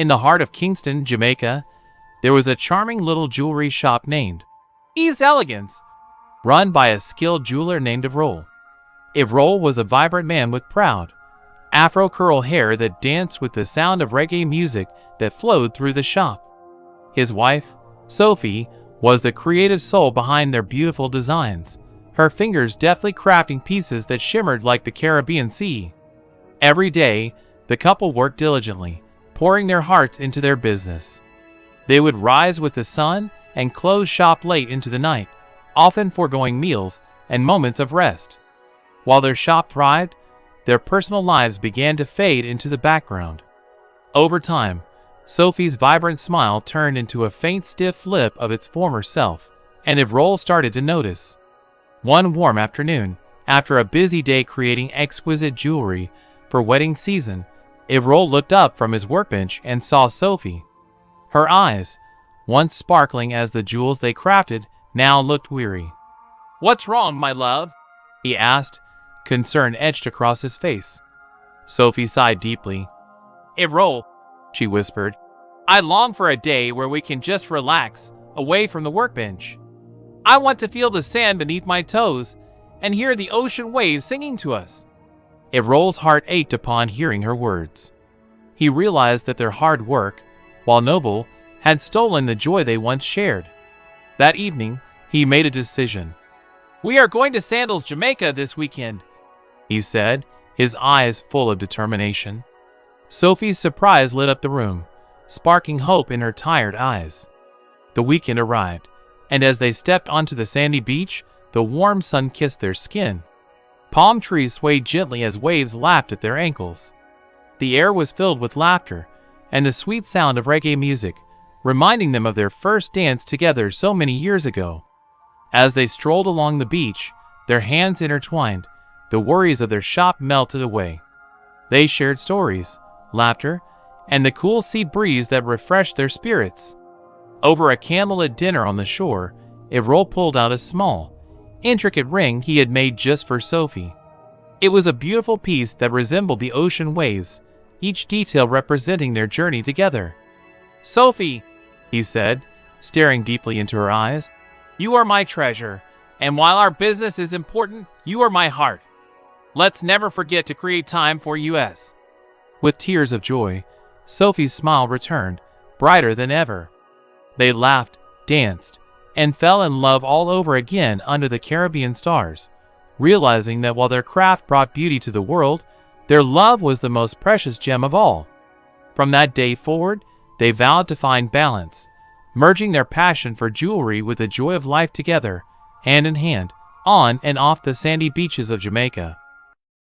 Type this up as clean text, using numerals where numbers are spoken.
In the heart of Kingston, Jamaica, there was a charming little jewelry shop named Eve's Elegance, run by a skilled jeweler named Evrol. Evrol was a vibrant man with proud, afro-curl hair that danced with the sound of reggae music that flowed through the shop. His wife, Sophie, was the creative soul behind their beautiful designs, her fingers deftly crafting pieces that shimmered like the Caribbean Sea. Every day, the couple worked diligently, pouring their hearts into their business. They would rise with the sun and close shop late into the night, often foregoing meals and moments of rest. While their shop thrived, their personal lives began to fade into the background. Over time, Sophie's vibrant smile turned into a faint stiff lip of its former self, and Evrol started to notice. One warm afternoon, after a busy day creating exquisite jewelry for wedding season, Evrol looked up from his workbench and saw Sophie. Her eyes, once sparkling as the jewels they crafted, now looked weary. "What's wrong, my love?" he asked, concern etched across his face. Sophie sighed deeply. "Evrol," she whispered, "I long for a day where we can just relax, away from the workbench. I want to feel the sand beneath my toes and hear the ocean waves singing to us." Evrol's heart ached upon hearing her words. He realized that their hard work, while noble, had stolen the joy they once shared. That evening, he made a decision. "We are going to Sandals, Jamaica this weekend," he said, his eyes full of determination. Sophie's surprise lit up the room, sparking hope in her tired eyes. The weekend arrived, and as they stepped onto the sandy beach, the warm sun kissed their skin. Palm trees swayed gently as waves lapped at their ankles. The air was filled with laughter and the sweet sound of reggae music, reminding them of their first dance together so many years ago. As they strolled along the beach, their hands intertwined, the worries of their shop melted away. They shared stories, laughter, and the cool sea breeze that refreshed their spirits. Over a candlelit dinner on the shore, Evrol pulled out a small, intricate ring he had made just for Sophie. It was a beautiful piece that resembled the ocean waves, each detail representing their journey together. "Sophie," he said, staring deeply into her eyes, "you are my treasure, and while our business is important, you are my heart. Let's never forget to create time for us." With tears of joy, Sophie's smile returned, brighter than ever. They laughed, danced, and fell in love all over again under the Caribbean stars, realizing that while their craft brought beauty to the world, their love was the most precious gem of all. From that day forward, they vowed to find balance, merging their passion for jewelry with the joy of life together, hand in hand, on and off the sandy beaches of Jamaica.